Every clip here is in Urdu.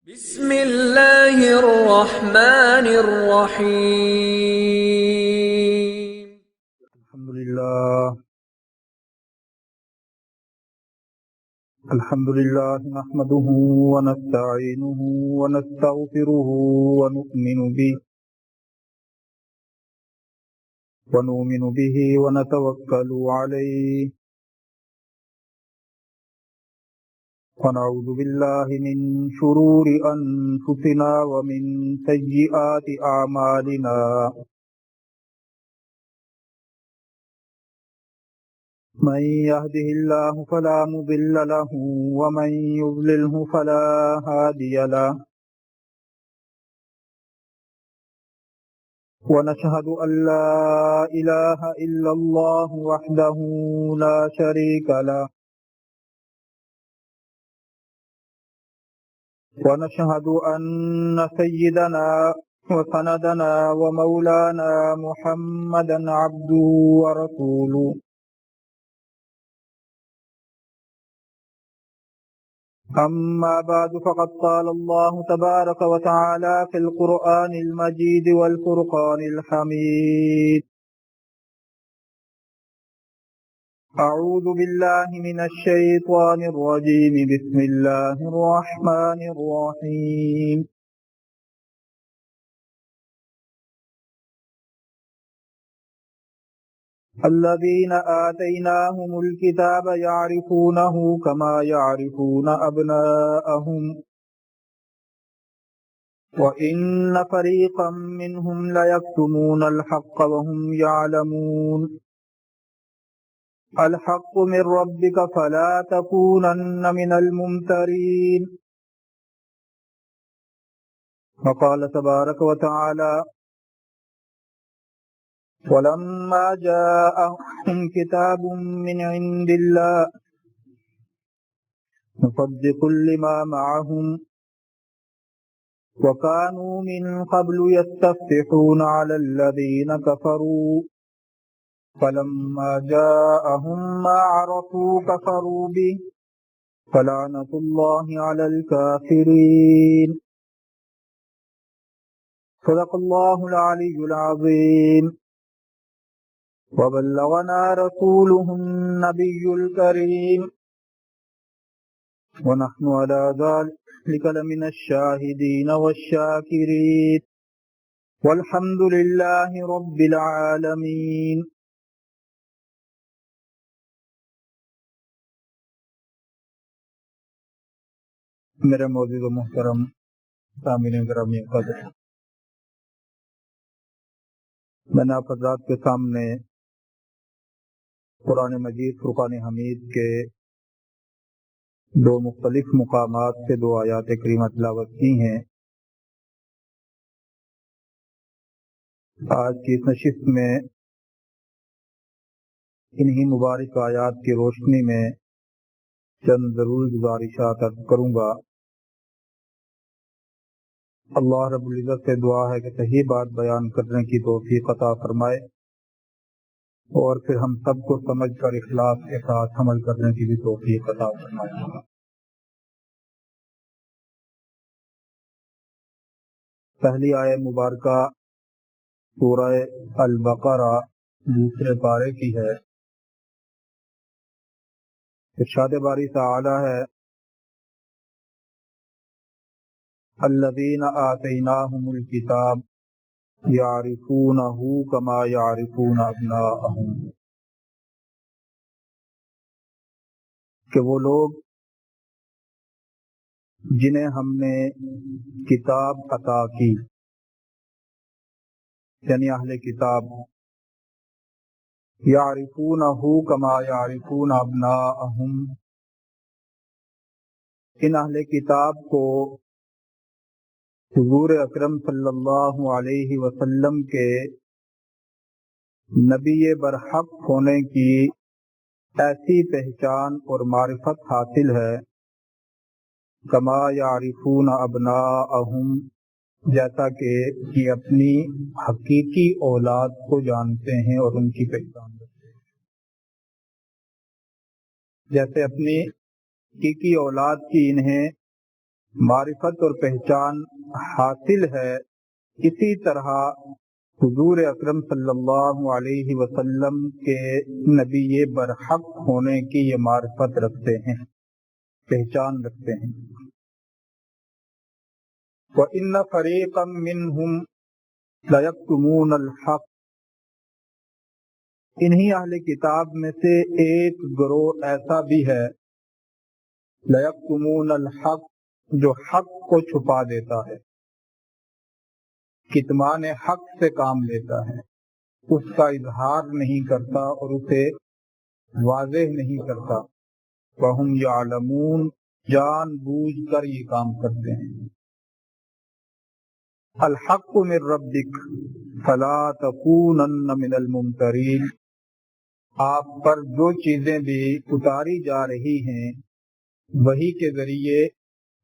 بسم اللہ الرحمن الرحیم۔ الحمد للہ نحمده ونستعینه ونستغفره ونؤمن به ونتوکل علیہ ونعوذ باللہ من شرور انفسنا ومن سیئات اعمالنا من يهده الله فلا مضل له ومن يضلله فلا هادي له ونشهد أن لا إله إلا الله وحده لا شريك له ونشهد أن سيدنا وسندنا ومولانا محمدا عبده ورسوله أما بعد فقد قال الله تبارك وتعالى في القرآن المجيد والفرقان الحميد أعوذ بالله من الشيطان الرجيم بسم الله الرحمن الرحيم الذين آتيناهم الكتاب يعرفونه كما يعرفون أبناءهم وإن فريقا منهم ليكتمون الحق وهم يعلمون الحق من ربك فلا تكونن من الممترين وقال تبارك وتعالى ولما جاءهم كتاب من عند الله مصدق لما معهم وكانوا من قبل يستفتحون على الذين كفروا فلما جاءهم ما عرفوا كفروا به فلعنة الله على الكافرين صدق الله العلي العظيم وبلغنا رسوله النبي الكريم ونحن على ذلك لمن الشاهدين والشاكرين والحمد لله رب العالمين میرے معزز و محترم سامعین گرامی قدر، میں نے آپ حضرات کے سامنے قرآن مجید فرقان حمید کے دو مختلف مقامات سے دو آیات کریمہ تلاوت کی ہیں۔ آج کی اس نشست میں انہی مبارک آیات کی روشنی میں چند ضروری گزارشات عرض کروں گا۔ اللہ رب العزت سے دعا ہے کہ صحیح بات بیان کرنے کی توفیق عطا فرمائے اور پھر ہم سب کو سمجھ کر اخلاص کے ساتھ عمل کرنے کی بھی توفیق عطا فرمائے۔ پہلی آیت مبارکہ سورہ البقرہ دوسرے پارے کی ہے۔ ارشاد باری تعالی ہے الذین آتیناہم الکتاب یعرفونہ کما یعرفون ابناءہم، کہ وہ لوگ جنہیں ہم نے کتاب عطا کی، یعنی اہل کتاب، یعرفونہ کما یعرفون ابناءہم، ان اہل کتاب کو حضور اکرم صلی اللہ علیہ وسلم کے نبی برحق ہونے کی ایسی پہچان اور معرفت حاصل ہے کما یعرفون ابناءہم، جیسا کہ یہ اپنی حقیقی اولاد کو جانتے ہیں اور ان کی پہچان کرتے ہیں۔ جیسے اپنی حقیقی اولاد کی انہیں معرفت اور پہچان حاصل ہے، اسی طرح حضور اکرم صلی اللہ علیہ وسلم کے نبی برحق ہونے کی یہ معرفت رکھتے ہیں، پہچان رکھتے ہیں۔ وَإِنَّ فَرِيقًا مِّنْهُمْ لَيَكْتُمُونَ الْحَقَّ، انہی اہل کتاب میں سے ایک گروہ ایسا بھی ہے، لَيَكْتُمُونَ الْحَقَّ، جو حق کو چھپا دیتا ہے، کتمان حق سے کام لیتا ہے، اس کا اظہار نہیں کرتا اور اسے واضح نہیں کرتا۔ وَهُمْ يَعْلَمُونَ، جان بوجھ کر یہ کام کرتے ہیں۔ الحق من ربک فلا تکونن من الممترین، آپ پر جو چیزیں بھی اتاری جا رہی ہیں وہی کے ذریعے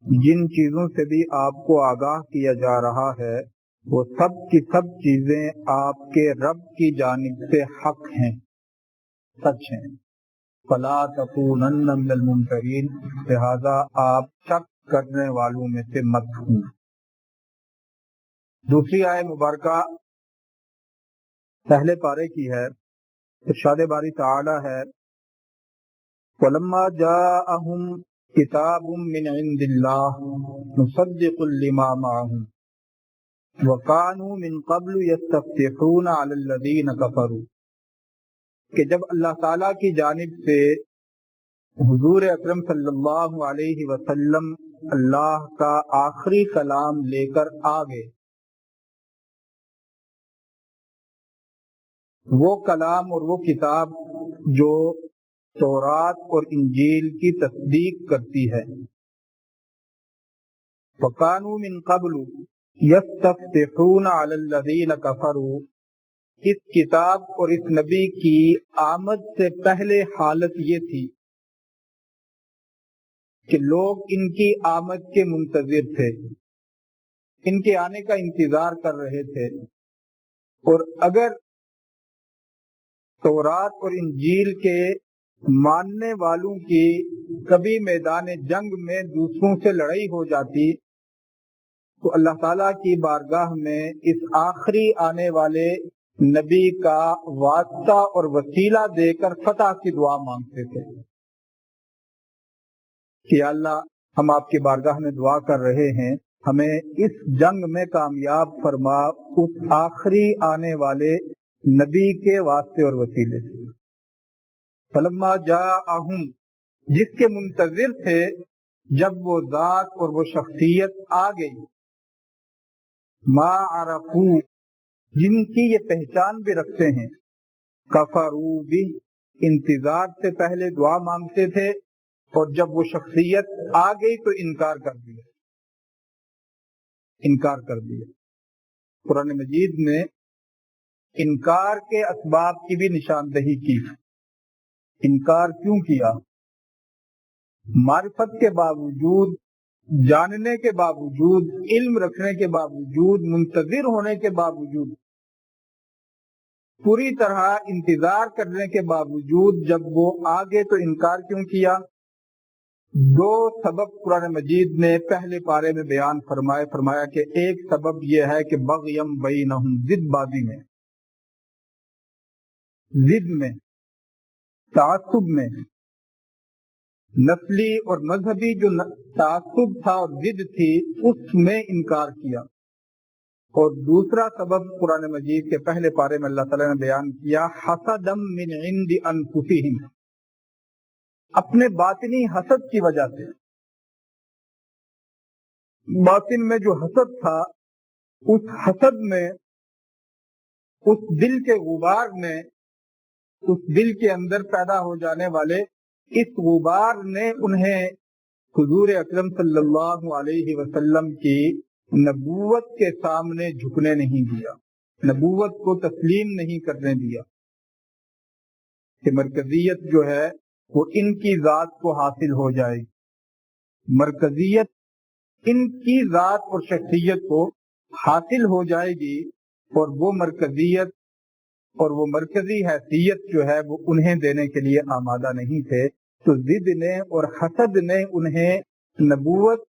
جن چیزوں سے بھی آپ کو آگاہ کیا جا رہا ہے وہ سب کی سب چیزیں آپ کے رب کی جانب سے حق ہیں، سچ ہیں۔ فلا تکونن من الممترین، لہذا آپ شک کرنے والوں میں سے مت ہوں۔ دوسری آیت مبارکہ پہلے پارے کی ہے، ارشاد باری تعالی ہے وَلَمَّا جَاءَهُمْ كِتَابٌ مِّنْ عِندِ اللَّهِ مُصَدِّقٌ لِّمَا مَعَهُمْ وَكَانُوا مِن قَبْلُ يَسْتَفْتِحُونَ عَلَى الَّذِينَ كَفَرُوا، کہ جب اللہ تعالیٰ کی جانب سے حضور اکرم صلی اللہ علیہ وسلم اللہ کا آخری کلام لے کر آ گئے، وہ کلام اور وہ کتاب جو تورات اور انجیل کی تصدیق کرتی ہے، وَكَانُوا مِن قَبْلُ يَسْتَفْتِحُونَ عَلَى الَّذِينَ كَفَرُوا، اس کتاب اور اس نبی کی آمد سے پہلے حالت یہ تھی کہ لوگ ان کی آمد کے منتظر تھے، ان کے آنے کا انتظار کر رہے تھے، اور اگر تورات اور انجیل کے ماننے والوں کی کبھی میدان جنگ میں دوسروں سے لڑائی ہو جاتی تو اللہ تعالیٰ کی بارگاہ میں اس آخری آنے والے نبی کا واسطہ اور وسیلہ دے کر فتح کی دعا مانگتے تھے کہ یا اللہ ہم آپ کی بارگاہ میں دعا کر رہے ہیں، ہمیں اس جنگ میں کامیاب فرما اس آخری آنے والے نبی کے واسطے اور وسیلے سے۔ فلما جاءہم، جس کے منتظر تھے جب وہ ذات اور وہ شخصیت آ گئی، ما عرفو، جن کی یہ پہچان بھی رکھتے ہیں، کفروا بہ، انتظار سے پہلے دعا مانگتے تھے اور جب وہ شخصیت آ گئی تو انکار کر دیا، انکار کر دیا۔ قرآن مجید میں انکار کے اسباب کی بھی نشاندہی کی۔ انکار کیوں کیا؟ معرفت کے باوجود، جاننے کے باوجود، علم رکھنے کے باوجود، منتظر ہونے کے باوجود، پوری طرح انتظار کرنے کے باوجود جب وہ آگے تو انکار کیوں کیا؟ دو سبب قرآن مجید نے پہلے پارے میں بیان فرمایا کہ ایک سبب یہ ہے کہ بغیم بینہم، ضد بازی میں، ضد میں، تعصب میں، نسلی اور مذہبی جو تعصب تھا اور ضد تھی اس میں انکار کیا۔ اور دوسرا سبب قرآن مجید کے پہلے پارے میں اللہ تعالیٰ نے بیان کیا، حسدم من عند انفسہم، اپنے باطنی حسد کی وجہ سے، باطن میں جو حسد تھا اس حسد میں، اس دل کے غبار میں، اس دل کے اندر پیدا ہو جانے والے اس غبار نے انہیں حضور اکرم صلی اللہ علیہ وسلم کی نبوت کے سامنے جھکنے نہیں دیا، نبوت کو تسلیم نہیں کرنے دیا کہ مرکزیت جو ہے وہ ان کی ذات کو حاصل ہو جائے، مرکزیت ان کی ذات اور شخصیت کو حاصل ہو جائے گی، اور وہ مرکزیت اور وہ مرکزی حیثیت جو ہے وہ انہیں دینے کے لیے آمادہ نہیں تھے۔ تو ضد نے اور حسد نے انہیں نبوت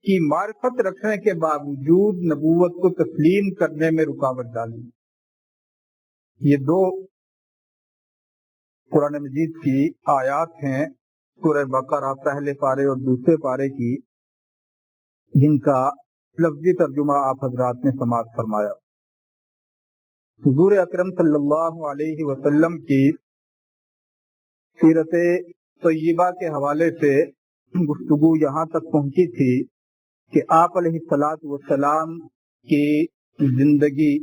کی معرفت رکھنے کے باوجود نبوت کو تسلیم کرنے میں رکاوٹ ڈالی۔ یہ دو قرآن مجید کی آیات ہیں سورہ بقرہ پہلے پارے اور دوسرے پارے کی، جن کا لفظی ترجمہ آپ حضرات نے سماعت فرمایا۔ حضور اکرم صلی اللہ علیہ وسلم کی سیرت طیبہ کے حوالے سے گفتگو یہاں تک پہنچی تھی کہ آپ علیہ الصلوۃ والسلام کی زندگی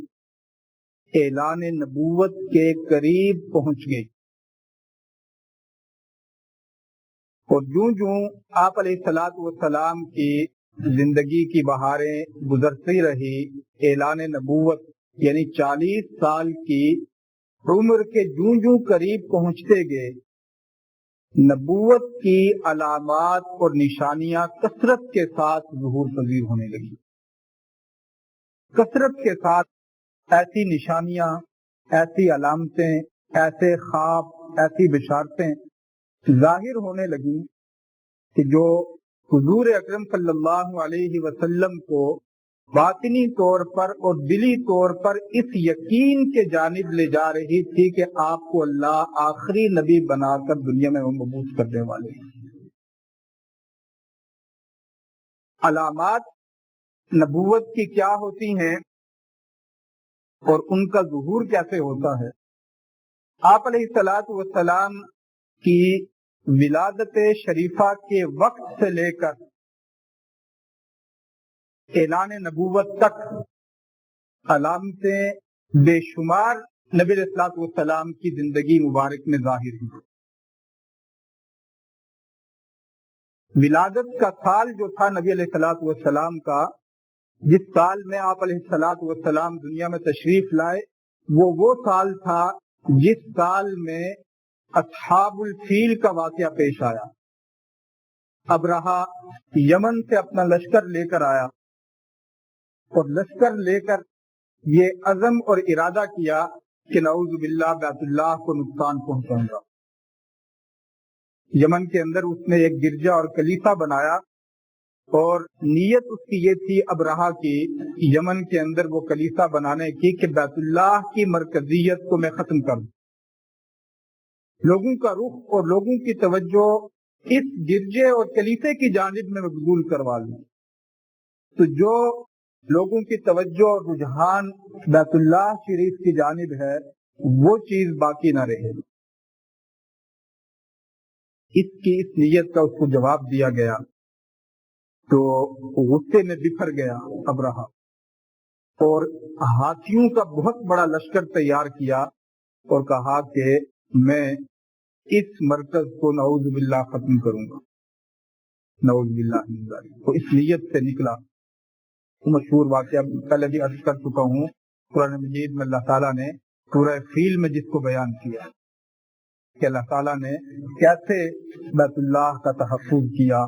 اعلان نبوت کے قریب پہنچ گئی، اور جوں جوں آپ علیہ الصلوۃ والسلام کی زندگی کی بہاریں گزرتی رہی، اعلان نبوت یعنی 40 سال کی عمر کے جوں جوں قریب پہنچتے گئے، نبوت کی علامات اور نشانیاں کثرت کے ساتھ ظہور پذیر ہونے لگی۔ کثرت کے ساتھ ایسی نشانیاں، ایسی علامتیں، ایسے خواب، ایسی بشارتیں ظاہر ہونے لگی کہ جو حضور اکرم صلی اللہ علیہ وسلم کو باطنی طور پر اور دلی طور پر اس یقین کے جانب لے جا رہی تھی کہ آپ کو اللہ آخری نبی بنا کر دنیا میں مبعوث کرنے والے ہیں۔ علامات نبوت کی کیا ہوتی ہیں اور ان کا ظہور کیسے ہوتا ہے؟ آپ علیہ الصلوۃ والسلام کی ولادت شریفہ کے وقت سے لے کر اعلان نبوت تک علامتیں بے شمار نبی علیہ الصلوۃ والسلام کی زندگی مبارک میں ظاہر ہوئی۔ ولادت کا سال جو تھا نبی علیہ الصلوۃ والسلام کا، جس سال میں آپ علیہ الصلوۃ والسلام دنیا میں تشریف لائے، وہ سال تھا جس سال میں اصحاب الفیل کا واقعہ پیش آیا۔ ابرہہ یمن سے اپنا لشکر لے کر آیا اور لشکر لے کر یہ عزم اور ارادہ کیا کہ نعوذ باللہ بیت اللہ کو نقصان پہنچاؤں گا۔ یمن کے اندر اس نے ایک گرجا اور کلیسا بنایا، اور نیت اس کی یہ تھی ابرہہ کی یمن کے اندر وہ کلیسا بنانے کی کہ بیت اللہ کی مرکزیت کو میں ختم کروں، لوگوں کا رخ اور لوگوں کی توجہ اس گرجے اور کلیسے کی جانب میں مبذول کروا لوں، تو جو لوگوں کی توجہ اور رجحان بیت اللہ شریف کی جانب ہے وہ چیز باقی نہ رہے۔ اس کی اس نیت کا اس کو جواب دیا گیا تو غصے میں بفر گیا ابرہہ، اور ہاتھیوں کا بہت بڑا لشکر تیار کیا اور کہا کہ میں اس مرکز کو نعوذ باللہ ختم کروں گا، نعوذ باللہ من ذالک۔ تو اس نیت سے نکلا۔ مشہور واقعہ پہلے بھی عرض کر چکا ہوں، قرآن مجید میں اللہ تعالیٰ نے سورہ فیل میں جس کو بیان کیا کہ اللہ تعالیٰ نے کیسے بیت اللہ کا تحفظ کیا،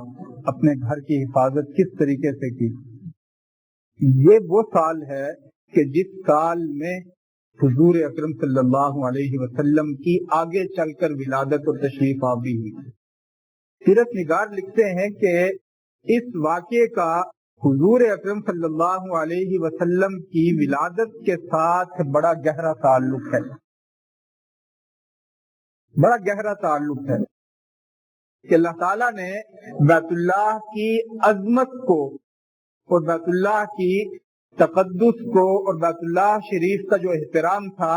اپنے گھر کی حفاظت کس طریقے سے کی۔ یہ وہ سال ہے کہ جس سال میں حضور اکرم صلی اللہ علیہ وسلم کی آگے چل کر ولادت اور تشریف آوری ہوئی۔ سیرت نگار لکھتے ہیں کہ اس واقعے کا حضور اکرم صلی اللہ علیہ وسلم کی ولادت کے ساتھ بڑا گہرا تعلق ہے، بڑا گہرا تعلق ہے کہ اللہ تعالیٰ نے بیت اللہ کی عظمت کو اور بیت اللہ کی تقدس کو اور بیت اللہ شریف کا جو احترام تھا،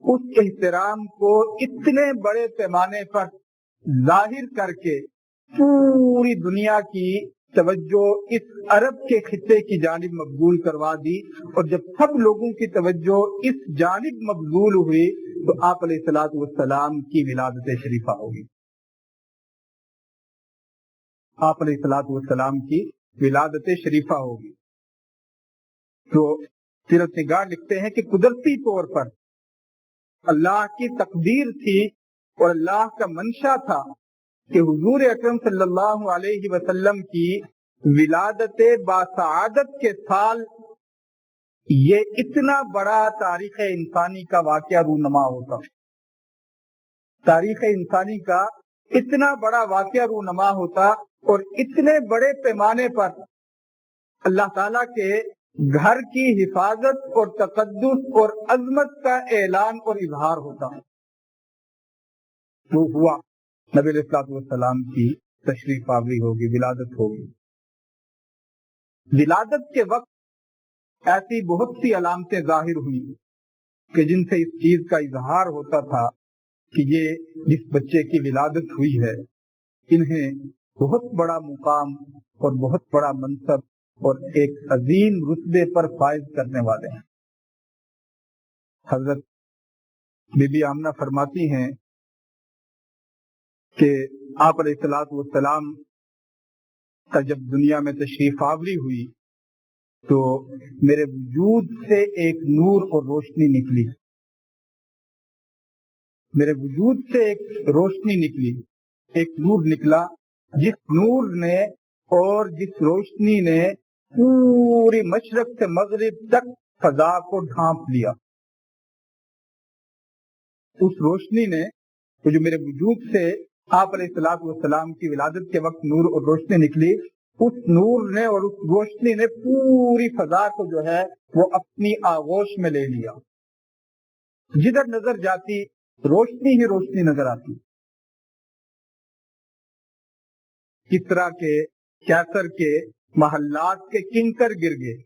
اس احترام کو اتنے بڑے پیمانے پر ظاہر کر کے پوری دنیا کی توجہ اس عرب کے خطے کی جانب مبذول کروا دی، اور جب سب لوگوں کی توجہ اس جانب مبذول ہوئی تو آپ علیہ الصلوۃ والسلام کی ولادت شریفہ ہوگی۔ آپ علیہ الصلوۃ والسلام کی ولادت شریفہ ہوگی۔ تو سیرت نگار لکھتے ہیں کہ قدرتی طور پر اللہ کی تقدیر تھی اور اللہ کا منشا تھا کہ حضور اکرم صلی اللہ علیہ وسلم کی ولادت باسعادت کے سال یہ اتنا بڑا تاریخ انسانی کا واقعہ رونما ہوتا، تاریخ انسانی کا اتنا بڑا واقعہ رونما ہوتا، اور اتنے بڑے پیمانے پر اللہ تعالیٰ کے گھر کی حفاظت اور تقدس اور عظمت کا اعلان اور اظہار ہوتا ہے۔ وہ ہوا نبی علیہ الصلوۃ والسلام کی تشریف آوری ہوگی، ولادت ہوگی۔ ولادت کے وقت ایسی بہت سی علامتیں ظاہر ہوئی کہ جن سے اس چیز کا اظہار ہوتا تھا کہ یہ جس بچے کی ولادت ہوئی ہے انہیں بہت بڑا مقام اور بہت بڑا منصب اور ایک عظیم رتبے پر فائز کرنے والے ہیں۔ حضرت بی بی آمنہ فرماتی ہیں کہ آپ علیہ الصلوۃ والسلام کا جب دنیا میں تشریف آوری ہوئی تو میرے وجود سے ایک نور اور روشنی نکلی، میرے وجود سے ایک روشنی نکلی، ایک نور نکلا جس نور نے اور جس روشنی نے پوری مشرق سے مغرب تک فضا کو ڈھانپ لیا۔ اس روشنی نے جو میرے وجود سے آپ علیہ الصلوۃ والسلام کی ولادت کے وقت نور اور روشنی نکلی، اس نور نے اور اس روشنی نے پوری فضا کو جو ہے وہ اپنی آغوش میں لے لیا۔ جدھر نظر جاتی روشنی ہی روشنی نظر آتی۔ کسرا کے، کیسر کے محلات کے کنکر گر گئے،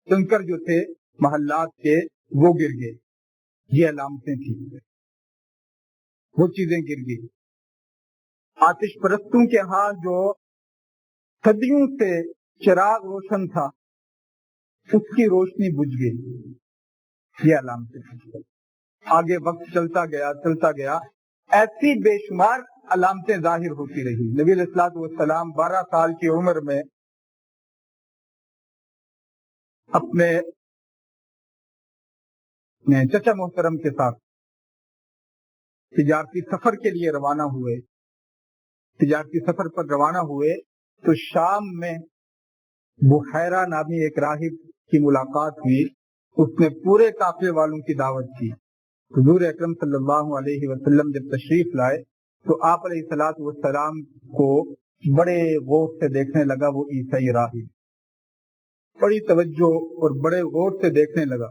کنکر جو تھے محلات کے وہ گر گئے۔ یہ علامتیں تھیں، وہ چیزیں گر گئی۔ آتش پرستوں کے ہاں جو صدیوں سے چراغ روشن تھا اس کی روشنی بجھ گئی۔ یہ علامتیں تھیں۔ آگے وقت چلتا گیا ایسی بے شمار علامتیں ظاہر ہوتی رہی۔ نبی علیہ الصلوۃ والسلام 12 سال کی عمر میں اپنے چچا محترم کے ساتھ تجارتی سفر کے لیے روانہ ہوئے۔ تجارتی سفر پر روانہ ہوئے تو شام میں بحیرہ نامی ایک راہب کی ملاقات ہوئی۔ اس نے پورے قافلے والوں کی دعوت کی۔ حضور اکرم صلی اللہ علیہ وسلم جب تشریف لائے تو آپ علیہ الصلوۃ والسلام کو بڑے غور سے دیکھنے لگا وہ عیسائی راہب، بڑی توجہ اور بڑے غور سے دیکھنے لگا،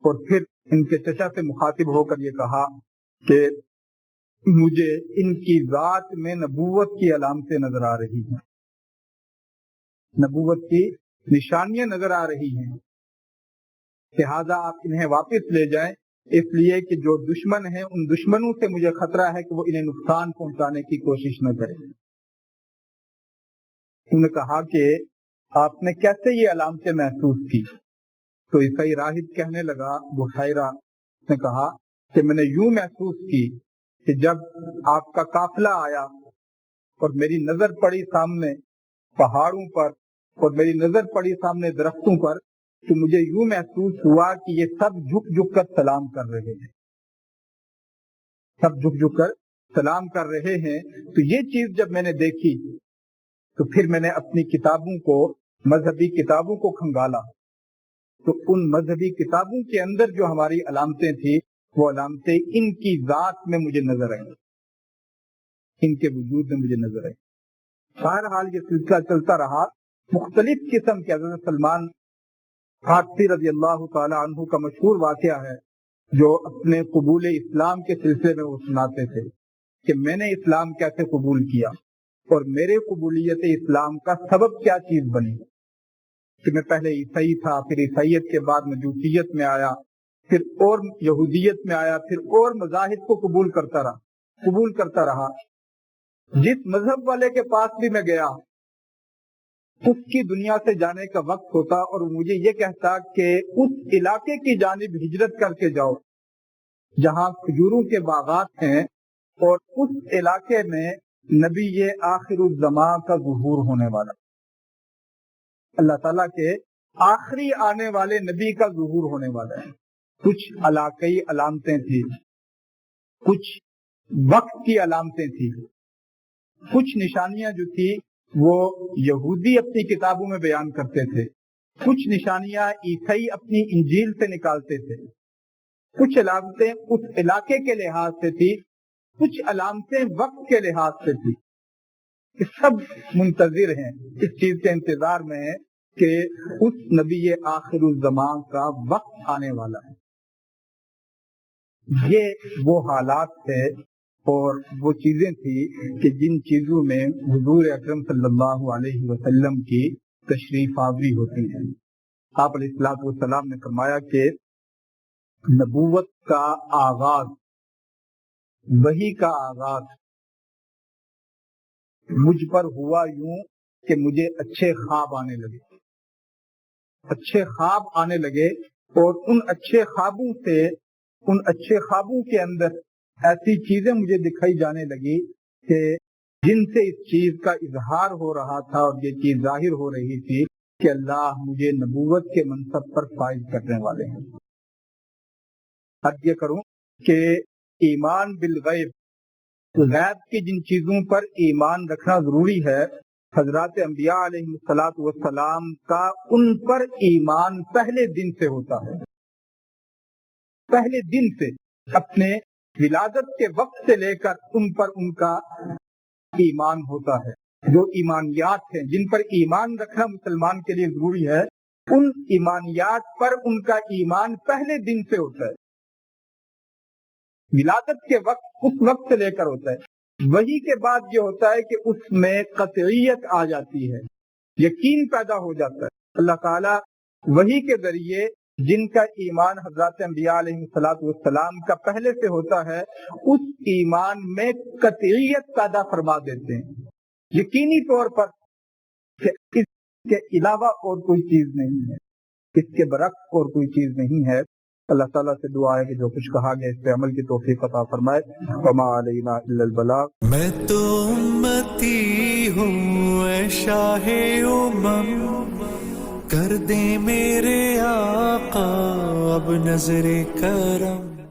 اور پھر ان کے چچا سے مخاطب ہو کر یہ کہا کہ مجھے ان کی ذات میں نبوت کی علامتیں نظر آ رہی ہیں، نبوت کی نشانیاں نظر آ رہی ہیں، لہذا آپ انہیں واپس لے جائیں، اس لیے کہ جو دشمن ہیں ان دشمنوں سے مجھے خطرہ ہے کہ وہ انہیں نقصان پہنچانے کی کوشش نہ کریں۔ انہوں نے کہا کہ آپ نے کیسے یہ علامتیں محسوس کی؟ تو عیسائی راہب کہنے لگا، بحیرہ نے کہا کہ میں نے یوں محسوس کی کہ جب آپ کا قافلہ آیا اور میری نظر پڑی سامنے پہاڑوں پر اور میری نظر پڑی سامنے درختوں پر، تو مجھے یوں محسوس ہوا کہ یہ سب جھک جھک کر سلام کر رہے ہیں، سب جھک جھک کر سلام کر رہے ہیں۔ تو یہ چیز جب میں نے دیکھی تو پھر میں نے اپنی کتابوں کو، مذہبی کتابوں کو کھنگالا، تو ان مذہبی کتابوں کے اندر جو ہماری علامتیں تھیں وہ علامتیں ان کی ذات میں مجھے نظر آئیں، ان کے وجود میں مجھے نظر آئیں۔ بہرحال یہ سلسلہ چلتا رہا۔ مختلف قسم کے حضرت سلمان فارسی رضی اللہ تعالی عنہ کا مشہور واقعہ ہے جو اپنے قبول اسلام کے سلسلے میں وہ سناتے تھے کہ میں نے اسلام کیسے قبول کیا اور میرے قبولیت اسلام کا سبب کیا چیز بنی، کہ میں پہلے عیسائی تھا، پھر عیسائیت کے بعد مجوسیت میں آیا، پھر اور یہودیت میں آیا، پھر اور مذاہب کو قبول کرتا رہا۔ جس مذہب والے کے پاس بھی میں گیا اس کی دنیا سے جانے کا وقت ہوتا اور مجھے یہ کہتا کہ اس علاقے کی جانب ہجرت کر کے جاؤ جہاں کھجوروں کے باغات ہیں اور اس علاقے میں نبی آخر الزمان کا ظہور ہونے والا، اللہ تعالیٰ کے آخری آنے والے نبی کا ظہور ہونے والا ہے۔ کچھ علاقائی علامتیں تھیں، کچھ وقت کی علامتیں تھیں، کچھ نشانیاں جو تھی وہ یہودی اپنی کتابوں میں بیان کرتے تھے، کچھ نشانیاں عیسائی اپنی انجیل سے نکالتے تھے، کچھ علامتیں اس علاقے کے لحاظ سے تھی، کچھ علامتیں وقت کے لحاظ سے تھی۔ کہ سب منتظر ہیں، اس چیز کے انتظار میں ہیں کہ اس نبی آخر الزمان کا وقت آنے والا ہے۔ یہ وہ حالات تھے اور وہ چیزیں تھی کہ جن چیزوں میں حضور اکرم صلی اللہ علیہ وسلم کی تشریف آوری ہوتی ہے۔ آپ علیہ الصلوۃ والسلام نے فرمایا کہ نبوت کا آغاز، وحی کا آغاز مجھ پر ہوا یوں کہ مجھے اچھے خواب آنے لگے، اچھے خواب آنے لگے، اور ان اچھے خوابوں سے، ان اچھے خوابوں کے اندر ایسی چیزیں مجھے دکھائی جانے لگی کہ جن سے اس چیز کا اظہار ہو رہا تھا اور یہ چیز ظاہر ہو رہی تھی کہ اللہ مجھے نبوت کے منصب پر فائز کرنے والے ہیں۔ اب یہ کروں کہ ایمان بالغیب، غیب کی جن چیزوں پر ایمان رکھنا ضروری ہے، حضرات انبیاء علیہ الصلوۃ والسلام کا ان پر ایمان پہلے دن سے ہوتا ہے، پہلے دن سے، اپنے ولادت کے وقت سے لے کر ان پر ان کا ایمان ہوتا ہے۔ جو ایمانیات ہیں جن پر ایمان رکھنا مسلمان کے لیے ضروری ہے، ان ایمانیات پر ان کا ایمان پہلے دن سے ہوتا ہے، ولادت کے وقت، اس وقت سے لے کر ہوتا ہے۔ وحی کے بعد یہ ہوتا ہے کہ اس میں قطعیت آ جاتی ہے، یقین پیدا ہو جاتا ہے۔ اللہ تعالیٰ وحی کے ذریعے جن کا ایمان حضرات انبیاء علیہ الصلوۃ والسلام کا پہلے سے ہوتا ہے، اس ایمان میں قطعیت پیدا فرما دیتے ہیں، یقینی طور پر کہ اس کے علاوہ اور کوئی چیز نہیں ہے، اس کے برعکس اور کوئی چیز نہیں ہے۔ اللہ تعالیٰ سے دعا ہے کہ جو کچھ کہا گیا اس پہ عمل کی توفیق عطا فرمائے۔ وما علینا الا البلاغ۔ میں تو امتی ہوں اے شاہ امم، کر دے میرے آقا اب نظر کرم۔